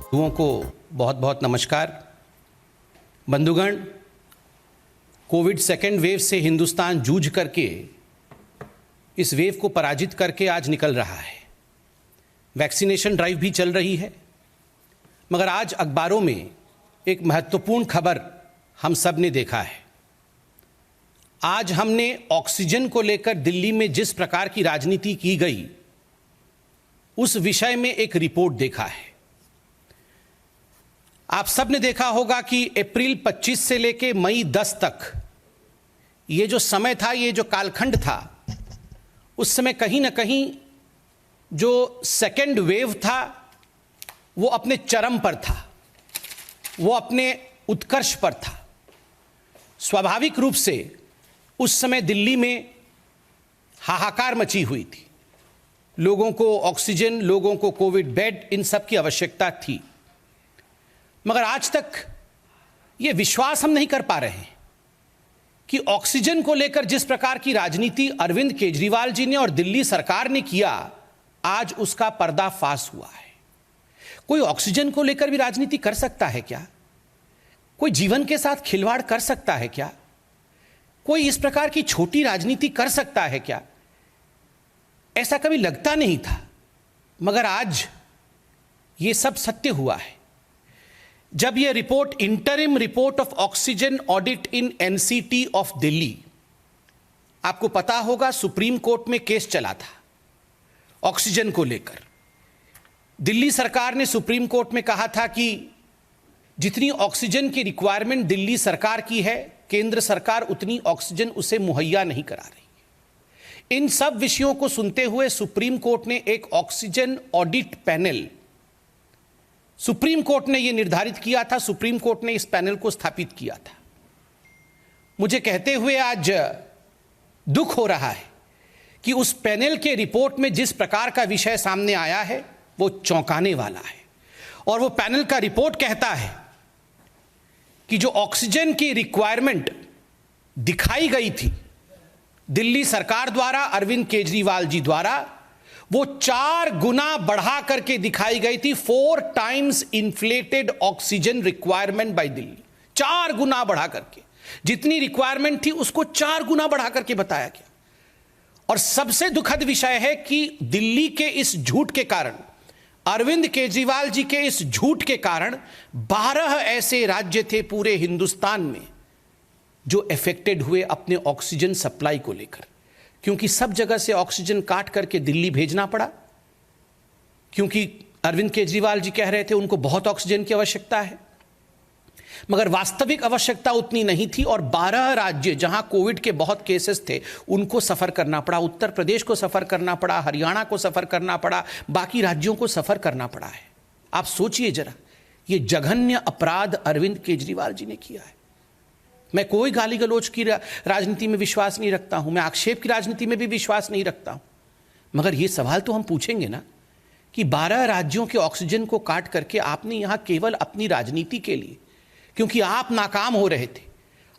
लोगों को बहुत बहुत नमस्कार। बंधुगण, कोविड सेकेंड वेव से हिंदुस्तान जूझ करके इस वेव को पराजित करके आज निकल रहा है। वैक्सीनेशन ड्राइव भी चल रही है, मगर आज अखबारों में एक महत्वपूर्ण खबर हम सब ने देखा है। आज हमने ऑक्सीजन को लेकर दिल्ली में जिस प्रकार की राजनीति की गई, उस विषय में एक रिपोर्ट देखा है। आप सब ने देखा होगा कि अप्रैल 25 से लेकर मई 10 तक ये जो समय था, ये जो कालखंड था, उस समय कहीं ना कहीं जो सेकेंड वेव था वो अपने चरम पर था, वो अपने उत्कर्ष पर था। स्वाभाविक रूप से उस समय दिल्ली में हाहाकार मची हुई थी। लोगों को ऑक्सीजन, लोगों को कोविड बेड, इन सब की आवश्यकता थी। मगर आज तक ये विश्वास हम नहीं कर पा रहे हैं कि ऑक्सीजन को लेकर जिस प्रकार की राजनीति अरविंद केजरीवाल जी ने और दिल्ली सरकार ने किया, आज उसका पर्दाफाश हुआ है। कोई ऑक्सीजन को लेकर भी राजनीति कर सकता है क्या? कोई जीवन के साथ खिलवाड़ कर सकता है क्या? कोई इस प्रकार की छोटी राजनीति कर सकता है क्या? ऐसा कभी लगता नहीं था, मगर आज ये सब सत्य हुआ है। जब यह report, interim report of oxygen audit in NCT of Delhi, आपको पता होगा सुप्रीम कोर्ट में केस चला था ऑक्सीजन को लेकर। दिल्ली सरकार ने सुप्रीम कोर्ट में कहा था कि जितनी ऑक्सीजन की रिक्वायरमेंट दिल्ली सरकार की है, केंद्र सरकार उतनी ऑक्सीजन उसे मुहैया नहीं करा रही। इन सब विषयों को सुनते हुए सुप्रीम कोर्ट ने एक oxygen audit panel, supreme court ने यह निर्धारित किया था, सुप्रीम कोर्ट ने इस पैनल को स्थापित किया था। मुझे कहते हुए आज दुख हो रहा है कि उस पैनल के रिपोर्ट में जिस प्रकार का विषय सामने आया है वो चौंकाने वाला है। और वो पैनल का रिपोर्ट कहता है कि जो ऑक्सीजन की रिक्वायरमेंट दिखाई गई थी दिल्ली सरकार द्वारा, अरविंद केजरीवाल जी द्वारा, वो 4 गुना बढ़ा करके दिखाई गई थी। 4 times inflated oxygen requirement by Delhi. 4 गुना बढ़ा करके, जितनी रिक्वायरमेंट थी उसको 4 गुना बढ़ा करके बताया गया। और सबसे दुखद विषय है कि दिल्ली के इस झूठ के कारण, अरविंद केजरीवाल जी के इस झूठ के कारण 12 ऐसे राज्य थे पूरे हिंदुस्तान में जो अफेक्टेड हुए अपने ऑक्सीजन सप्लाई को लेकर, क्योंकि सब जगह से ऑक्सीजन काट करके दिल्ली भेजना पड़ा, क्योंकि अरविंद केजरीवाल जी कह रहे थे उनको बहुत ऑक्सीजन की आवश्यकता है, मगर वास्तविक आवश्यकता उतनी नहीं थी। और 12 राज्य जहां कोविड के बहुत केसेस थे उनको सफर करना पड़ा। उत्तर प्रदेश को सफर करना पड़ा, हरियाणा को सफर करना पड़ा, बाकी राज्यों को सफर करना पड़ा है। आप सोचिए जरा, ये जघन्य अपराध अरविंद केजरीवाल जी ने किया है। मैं कोई गाली गलौज की राजनीति में विश्वास नहीं रखता हूं, मैं आक्षेप की राजनीति में भी विश्वास नहीं रखता हूं, मगर ये सवाल तो हम पूछेंगे ना कि 12 राज्यों के ऑक्सीजन को काट करके आपने यहां केवल अपनी राजनीति के लिए, क्योंकि आप नाकाम हो रहे थे,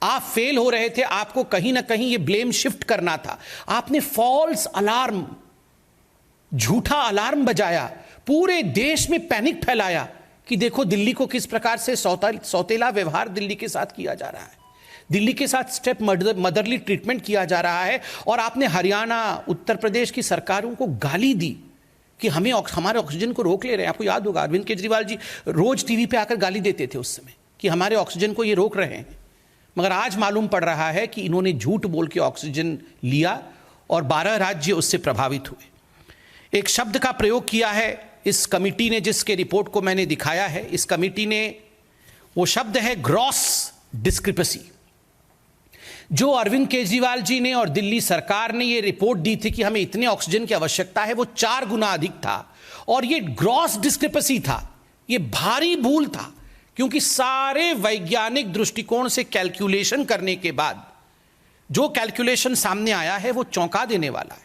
आप फेल हो रहे थे, आपको कहीं ना कहीं ये ब्लेम शिफ्ट करना था, आपने फॉल्स अलार्म, झूठा अलार्म बजाया, पूरे देश में पैनिक फैलाया कि देखो दिल्ली को किस प्रकार से सौतेला व्यवहार दिल्ली के साथ किया जा रहा है, दिल्ली के साथ स्टेप मदरली ट्रीटमेंट किया जा रहा है। और आपने हरियाणा, उत्तर प्रदेश की सरकारों को गाली दी कि हमें हमारे ऑक्सीजन को रोक ले रहे हैं। आपको याद होगा अरविंद केजरीवाल जी रोज टीवी पे आकर गाली देते थे उस समय कि हमारे ऑक्सीजन को ये रोक रहे हैं। मगर आज मालूम पड़ रहा है कि इन्होंने झूठ बोल के ऑक्सीजन लिया और 12 राज्य उससे प्रभावित हुए। एक शब्द का प्रयोग किया है इस कमिटी ने, जिसके रिपोर्ट को मैंने दिखाया है, इस कमिटी ने, वो शब्द है ग्रॉस डिस्क्रिपेंसी। जो अरविंद केजरीवाल जी ने और दिल्ली सरकार ने ये रिपोर्ट दी थी कि हमें इतने ऑक्सीजन की आवश्यकता है, वो 4 गुना अधिक था। और ये ग्रॉस डिस्क्रिपेंसी था, ये भारी भूल था, क्योंकि सारे वैज्ञानिक दृष्टिकोण से कैलकुलेशन करने के बाद जो कैलकुलेशन सामने आया है वो चौंका देने वाला है।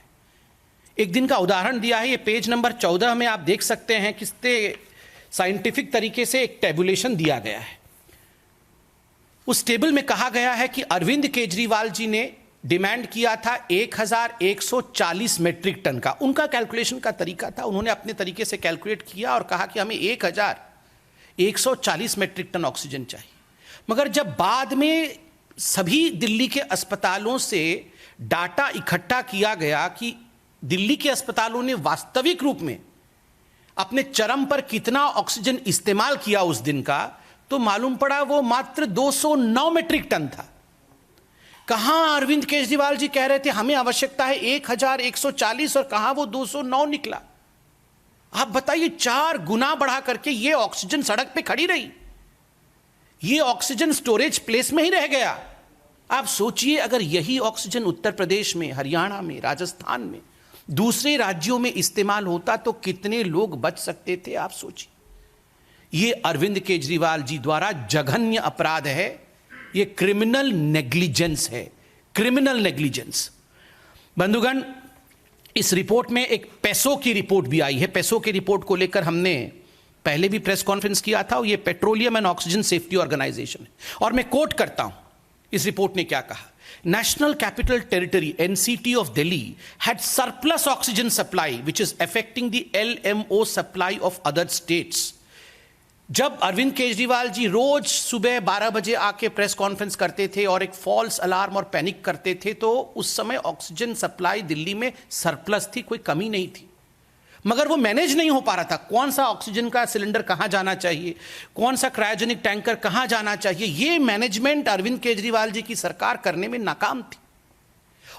एक दिन का उदाहरण दिया है, ये पेज नंबर 14 में आप देख सकते हैं, किससे साइंटिफिक तरीके से एक टेबुलेशन दिया गया है। उस टेबल में कहा गया है कि अरविंद केजरीवाल जी ने डिमांड किया था 1140 मेट्रिक टन का। उनका कैलकुलेशन का तरीका था, उन्होंने अपने तरीके से कैलकुलेट किया और कहा कि हमें 1000 140 मेट्रिक टन ऑक्सीजन चाहिए। मगर जब बाद में सभी दिल्ली के अस्पतालों से डाटा इकट्ठा किया गया कि दिल्ली के अस्पतालों ने वास्तविक रूप में अपने चरम पर कितना ऑक्सीजन इस्तेमाल किया उस दिन का, तो मालूम पड़ा वो मात्र 209 मेट्रिक टन था। कहां अरविंद केजरीवाल जी कह रहे थे हमें आवश्यकता है 1140 और कहां वो 209 निकला। आप बताइए, 4 गुना बढ़ा करके ये ऑक्सीजन सड़क पे खड़ी रही, ये ऑक्सीजन स्टोरेज प्लेस में ही रह गया। आप सोचिए, अगर यही ऑक्सीजन उत्तर प्रदेश में, हरियाणा में, राजस्थान में, दूसरे राज्यों में इस्तेमाल होता तो कितने लोग बच सकते थे। आप सोचिए, ये अरविंद केजरीवाल जी द्वारा जघन्य अपराध है, ये क्रिमिनल नेग्लिजेंस है, क्रिमिनल नेग्लिजेंस। बंधुगण, इस रिपोर्ट में एक पैसों की रिपोर्ट भी आई है। पैसों की रिपोर्ट को लेकर हमने पहले भी प्रेस कॉन्फ्रेंस किया था। ये petroleum and oxygen safety organisation है और मैं कोट करता हूं इस रिपोर्ट ने क्या कहा। National capital territory NCT of Delhi had surplus oxygen supply which is affecting the LMO supply of other states. जब अरविंद केजरीवाल जी रोज सुबह 12 बजे आके प्रेस कॉन्फ्रेंस करते थे और एक फॉल्स अलार्म और पैनिक करते थे, तो उस समय ऑक्सीजन सप्लाई दिल्ली में सरप्लस थी, कोई कमी नहीं थी। मगर वो मैनेज नहीं हो पा रहा था, कौन सा ऑक्सीजन का सिलेंडर कहां जाना चाहिए, कौन सा क्रायोजेनिक टैंकर कहां जाना चाहिए, ये मैनेजमेंट अरविंद केजरीवाल जी की सरकार करने में नाकाम थी।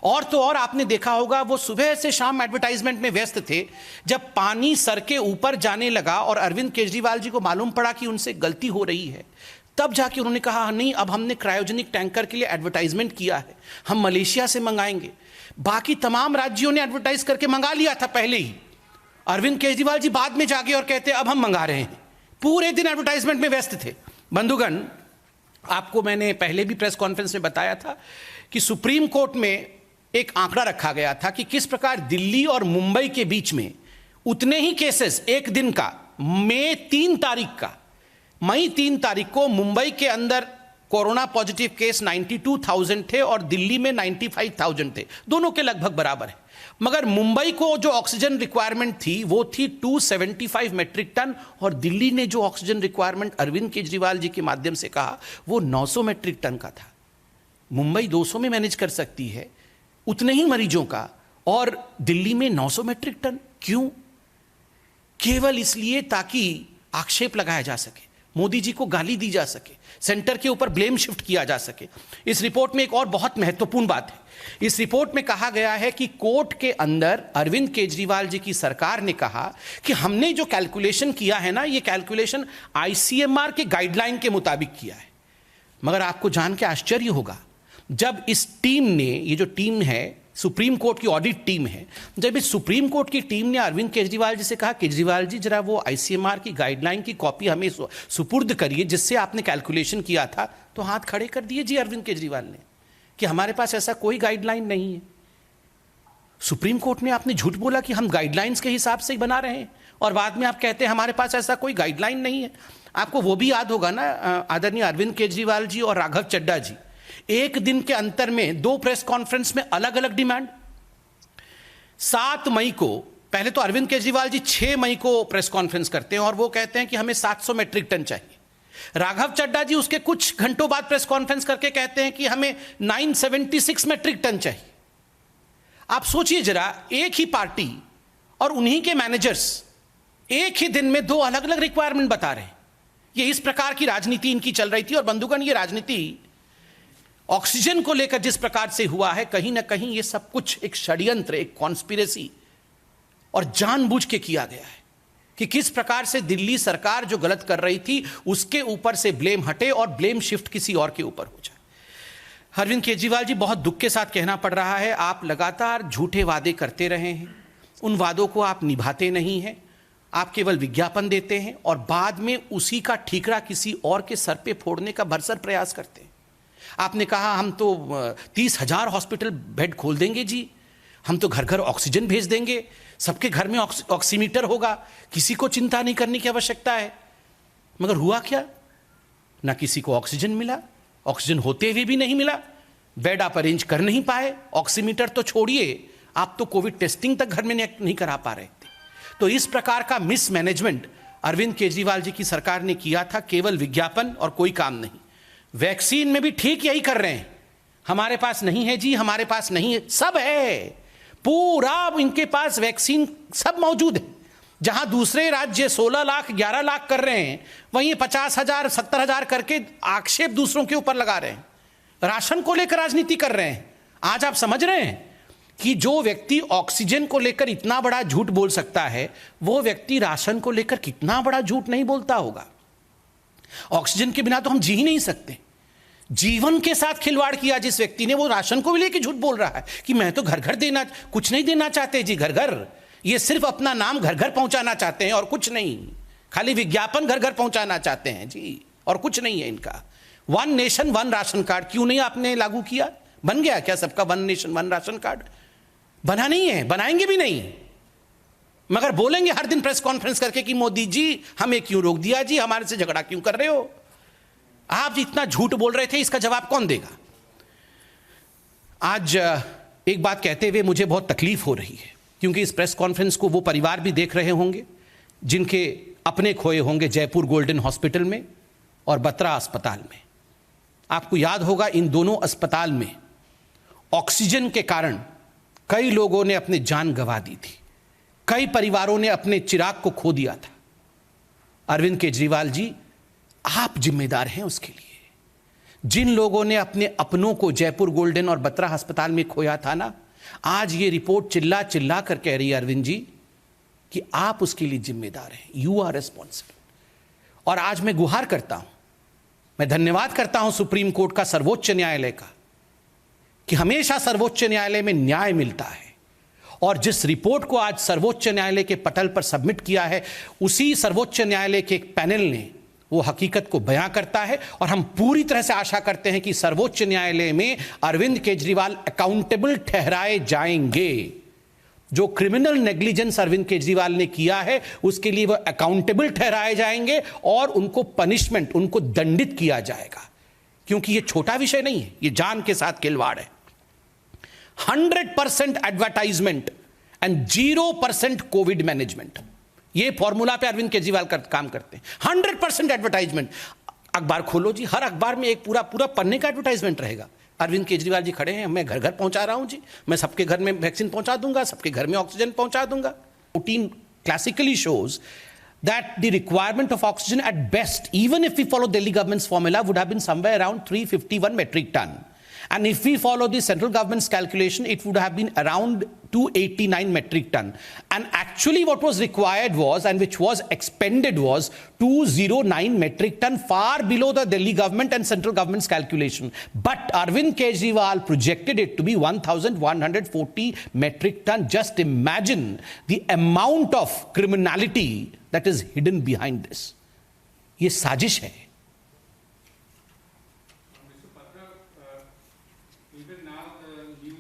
और तो और आपने देखा होगा, वो सुबह से शाम एडवर्टाइजमेंट में व्यस्त थे। जब पानी सर के ऊपर जाने लगा और अरविंद केजरीवाल जी को मालूम पड़ा कि उनसे गलती हो रही है, तब जाके उन्होंने कहा नहीं, अब हमने क्रायोजेनिक टैंकर के लिए एडवर्टाइजमेंट किया है, हम मलेशिया से मंगाएंगे। बाकी तमाम राज्यों ने एडवर्टाइज करके मंगा लिया था पहले ही। अरविंद केजरीवाल जी बाद में जाके और कहते अब हम मंगा रहे हैं। पूरे दिन एडवर्टाइजमेंट में व्यस्त थे। बंधुगण, आपको मैंने पहले भी प्रेस कॉन्फ्रेंस में बताया था कि सुप्रीम कोर्ट में एक आंकड़ा रखा गया था कि किस प्रकार दिल्ली और मुंबई के बीच में उतने ही केसेस एक दिन का, मई 3 तारीख को मुंबई के अंदर कोरोना पॉजिटिव केस 92,000 थे और दिल्ली में 95,000 थे, दोनों के लगभग बराबर है। मगर मुंबई को जो ऑक्सीजन रिक्वायरमेंट थी वो थी 275 मेट्रिक टन और दिल्ली ने जो ऑक्सीजन रिक्वायरमेंट अरविंद केजरीवाल जी के माध्यम से कहा वो 900 मेट्रिक टन का था। मुंबई 200 में मैनेज कर सकती है उतने ही मरीजों का, और दिल्ली में 900 मेट्रिक टन क्यों? केवल इसलिए ताकि आक्षेप लगाया जा सके, मोदी जी को गाली दी जा सके, सेंटर के ऊपर ब्लेम शिफ्ट किया जा सके। इस रिपोर्ट में एक और बहुत महत्वपूर्ण बात है। इस रिपोर्ट में कहा गया है कि कोर्ट के अंदर अरविंद केजरीवाल जी की सरकार ने कहा कि हमने जो कैलकुलेशन किया है ना, ये कैलकुलेशन आईसीएमआर के गाइडलाइन के मुताबिक किया है। मगर आपको जान के आश्चर्य होगा, जब इस टीम ने, ये जो टीम है सुप्रीम कोर्ट की ऑडिट टीम है, जब इस सुप्रीम कोर्ट की टीम ने अरविंद केजरीवाल जी से कहा केजरीवाल जी जरा वो आईसीएमआर की गाइडलाइन की कॉपी हमें सुपुर्द करिए जिससे आपने कैलकुलेशन किया था, तो हाथ खड़े कर दिए जी अरविंद केजरीवाल ने कि हमारे पास ऐसा कोई गाइडलाइन नहीं है। सुप्रीम कोर्ट ने आपने झूठ बोला कि हम गाइडलाइंस के हिसाब से ही बना रहे हैं और बाद में आप कहते हैं हमारे पास ऐसा कोई गाइडलाइन नहीं है। आपको वो भी याद होगा ना, आदरणीय अरविंद केजरीवाल जी और राघव चड्ढा जी एक दिन के अंतर में 2 प्रेस कॉन्फ्रेंस में अलग अलग डिमांड। 7 मई को, पहले तो अरविंद केजरीवाल जी 6 मई को प्रेस कॉन्फ्रेंस करते हैं और वो कहते हैं कि हमें 700 मेट्रिक टन चाहिए। राघव चड्ढा जी उसके कुछ घंटों बाद प्रेस कॉन्फ्रेंस करके कहते हैं कि हमें 976 मेट्रिक टन चाहिए। आप सोचिए जरा, एक ही पार्टी और उन्हीं के मैनेजर्स एक ही दिन में 2 अलग अलग रिक्वायरमेंट बता रहे हैं। ये इस प्रकार की राजनीति इनकी चल रही थी। और बंधुगण, ये राजनीति ऑक्सीजन को लेकर जिस प्रकार से हुआ है, कहीं ना कहीं ये सब कुछ एक षड्यंत्र, एक कॉन्स्पिरेसी और जानबूझ के किया गया है कि किस प्रकार से दिल्ली सरकार जो गलत कर रही थी उसके ऊपर से ब्लेम हटे और ब्लेम शिफ्ट किसी और के ऊपर हो जाए। अरविंद केजरीवाल जी, बहुत दुख के साथ कहना पड़ रहा है, आप लगातार झूठे वादे करते रहे हैं, उन वादों को आप निभाते नहीं हैं, आप केवल विज्ञापन देते हैं और बाद में उसी का ठीकरा किसी और के सर पे फोड़ने का भरसक प्रयास करते हैं। आपने कहा हम तो 30,000 हॉस्पिटल बेड खोल देंगे जी, हम तो घर घर ऑक्सीजन भेज देंगे, सबके घर में ऑक्सीमीटर होगा, किसी को चिंता नहीं करने की आवश्यकता है। मगर हुआ क्या? ना किसी को ऑक्सीजन मिला, ऑक्सीजन होते हुए भी नहीं मिला, बेड आप अरेंज कर नहीं पाए, ऑक्सीमीटर तो छोड़िए, आप तो कोविड टेस्टिंग तक घर में नहीं करा पा रहे थे। तो इस प्रकार का मिसमैनेजमेंट अरविंद केजरीवाल जी की सरकार ने किया था केवल विज्ञापन और कोई काम नहीं। वैक्सीन में भी ठीक यही कर रहे हैं, हमारे पास नहीं है जी, हमारे पास नहीं है, सब है, पूरा इनके पास वैक्सीन सब मौजूद है। जहां दूसरे राज्य 16 लाख 11 लाख कर रहे हैं, वहीं 50,000 70,000 करके आक्षेप दूसरों के ऊपर लगा रहे हैं, राशन को लेकर राजनीति कर रहे हैं। आज आप समझ रहे हैं कि जो व्यक्ति ऑक्सीजन को लेकर इतना बड़ा झूठ बोल सकता है, वो व्यक्ति राशन को लेकर कितना बड़ा झूठ नहीं बोलता होगा। ऑक्सीजन के बिना तो हम जी ही नहीं सकते। जीवन के साथ खिलवाड़ किया जिस व्यक्ति ने, वो राशन को भी लेकर झूठ बोल रहा है कि मैं तो घर घर देना, कुछ नहीं देना चाहते जी घर घर, ये सिर्फ अपना नाम घर घर पहुंचाना चाहते हैं और कुछ नहीं, खाली विज्ञापन घर घर पहुंचाना चाहते हैं जी, और कुछ नहीं है इनका। One nation one ration card क्यों नहीं आपने लागू किया? बन गया क्या सबका one nation one ration card? बना नहीं है, बनाएंगे भी नहीं, मगर बोलेंगे हर दिन प्रेस कॉन्फ्रेंस करके कि मोदी जी हमें क्यों रोक दिया जी, हमारे से झगड़ा क्यों कर रहे हो? आप जितना झूठ बोल रहे थे, इसका जवाब कौन देगा? आज एक बात कहते हुए मुझे बहुत तकलीफ हो रही है, क्योंकि इस प्रेस कॉन्फ्रेंस को वो परिवार भी देख रहे होंगे जिनके अपने खोए होंगे जयपुर गोल्डन हॉस्पिटल में और बत्रा अस्पताल में। आपको याद होगा इन दोनों अस्पताल में ऑक्सीजन के कारण कई लोगों ने अपनी जान गंवा दी थी, कई परिवारों ने अपने चिराग को खो दिया था। अरविंद केजरीवाल जी, आप जिम्मेदार हैं उसके लिए। जिन लोगों ने अपने अपनों को जयपुर गोल्डन और बत्रा अस्पताल में खोया था ना, आज ये रिपोर्ट चिल्ला चिल्ला कर कह रही है अरविंद जी कि आप उसके लिए जिम्मेदार हैं, यू आर रिस्पॉन्सिबल। और आज मैं गुहार करता हूं, मैं धन्यवाद करता हूं सुप्रीम कोर्ट का, सर्वोच्च न्यायालय का, कि हमेशा सर्वोच्च न्यायालय में न्याय मिलता है। और जिस रिपोर्ट को आज सर्वोच्च न्यायालय के पटल पर सबमिट किया है, उसी सर्वोच्च न्यायालय के एक पैनल ने वो हकीकत को बयां करता है। और हम पूरी तरह से आशा करते हैं कि सर्वोच्च न्यायालय में अरविंद केजरीवाल अकाउंटेबल ठहराए जाएंगे। जो क्रिमिनल नेग्लिजेंस अरविंद केजरीवाल ने किया है, उसके लिए वो अकाउंटेबल ठहराए जाएंगे और उनको पनिशमेंट, उनको दंडित किया जाएगा, क्योंकि ये छोटा विषय नहीं है, ये जान के साथ खिलवाड़ है। 100% एडवर्टाइजमेंट एंड 0% कोविड मैनेजमेंट, ये फॉर्मूला पे अरविंद केजरीवाल काम करते हैं। 100% एडवर्टाइजमेंट। अखबार खोलो जी, हर अखबार में एक पूरा पूरा पन्ने का एडवर्टाइजमेंट रहेगा। अरविंद केजरीवाल जी खड़े हैं, मैं घर घर पहुंचा रहा हूं जी, मैं सबके घर में वैक्सीन पहुंचा दूंगा, सबके घर में ऑक्सीजन पहुंचा दूंगा। 14 classically shows that the requirement of oxygen at best, even if we follow Delhi government's formula, would have been somewhere around 351 metric ton. And if we follow the central government's calculation, it would have been around 289 metric ton. And actually what was required was, and which was expended, was 209 metric ton, far below the Delhi government and central government's calculation. But Arvind Kejriwal projected it to be 1,140 metric ton. Just imagine the amount of criminality that is hidden behind this. ये साजिश है। Even now, the new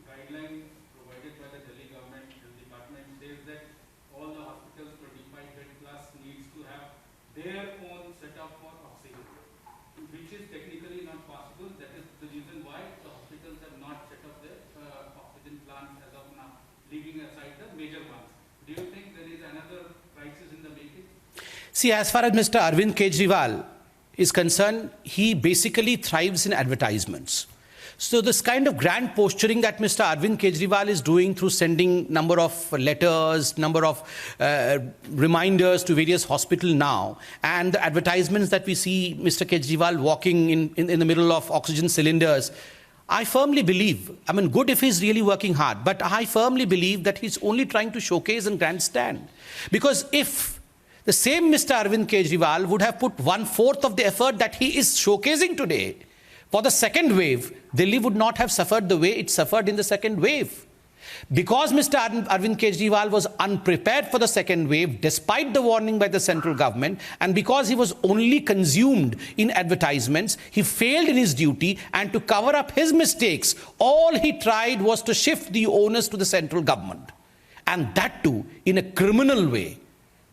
guideline provided by the Delhi government and department says that all the hospitals 25 bed plus needs to have their own setup for oxygen, which is technically not possible. That is the reason why the hospitals have not set up their oxygen plants as of now, leaving aside the major ones. Do you think there is another crisis in the making? See, as far as Mr. Arvind Kejriwal is concerned, he basically thrives in advertisements. So this kind of grand posturing that Mr. Arvind Kejriwal is doing through sending number of letters, number of reminders to various hospitals now, and the advertisements that we see Mr. Kejriwal walking in the middle of oxygen cylinders, I firmly believe, I mean, good if he's really working hard, but I firmly believe that he's only trying to showcase and grandstand. Because if the same Mr. Arvind Kejriwal would have put 1/4 of the effort that he is showcasing today for the second wave, Delhi would not have suffered the way it suffered in the second wave. Because Mr. Arvind Kejriwal was unprepared for the second wave, despite the warning by the central government, and because he was only consumed in advertisements, he failed in his duty, and to cover up his mistakes, all he tried was to shift the onus to the central government. And that too in a criminal way.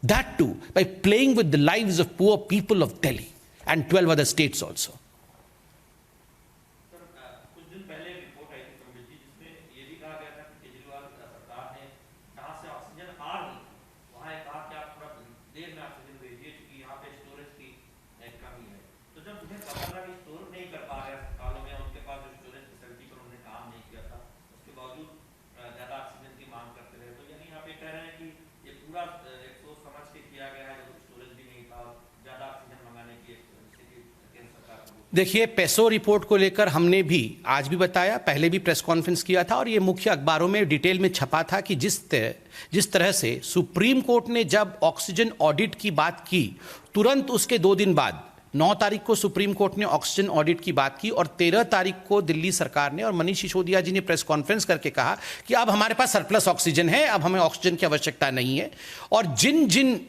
That too by playing with the lives of poor people of Delhi and 12 other states also. देखिए, peso report को लेकर हमने भी आज भी बताया, पहले भी प्रेस कॉन्फ्रेंस किया था और ये मुख्य अखबारों में डिटेल में छपा था कि जिस तरह से सुप्रीम कोर्ट ने जब ऑक्सीजन ऑडिट की बात की, तुरंत उसके 2 दिन बाद 9 तारीख को सुप्रीम कोर्ट ने ऑक्सीजन ऑडिट की बात की और 13 तारीख को दिल्ली सरकार ने और मनीष सिसोदिया जी ने प्रेस कॉन्फ्रेंस करके कहा कि अब हमारे पास सरप्लस ऑक्सीजन है, अब हमें ऑक्सीजन की आवश्यकता नहीं है। और जिन जिन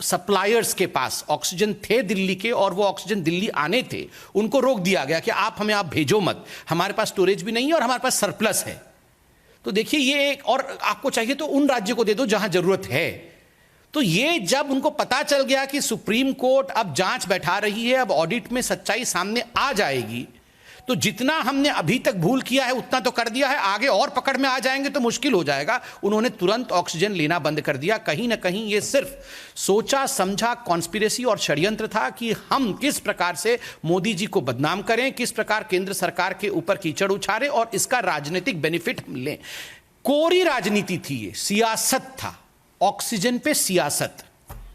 सप्लायर्स के पास ऑक्सीजन थे दिल्ली के और वो ऑक्सीजन दिल्ली आने थे, उनको रोक दिया गया कि आप भेजो मत, हमारे पास स्टोरेज भी नहीं है और हमारे पास सरप्लस है। तो देखिए, ये एक, और आपको चाहिए तो उन राज्यों को दे दो जहां जरूरत है। तो ये जब उनको पता चल गया कि सुप्रीम कोर्ट अब जांच बैठा रही है, अब ऑडिट में सच्चाई सामने आ जाएगी, तो जितना हमने अभी तक भूल किया है उतना तो कर दिया है, आगे और पकड़ में आ जाएंगे तो मुश्किल हो जाएगा। उन्होंने तुरंत ऑक्सीजन लेना बंद कर दिया। कहीं ना कहीं ये सिर्फ सोचा समझा कॉन्स्पिरेसी और षड्यंत्र था कि हम किस प्रकार से मोदी जी को बदनाम करें, किस प्रकार केंद्र सरकार के ऊपर कीचड़ उछालें और इसका राजनीतिक बेनिफिट हम लें। कोरी राजनीति थी, ये सियासत था, ऑक्सीजन पे सियासत।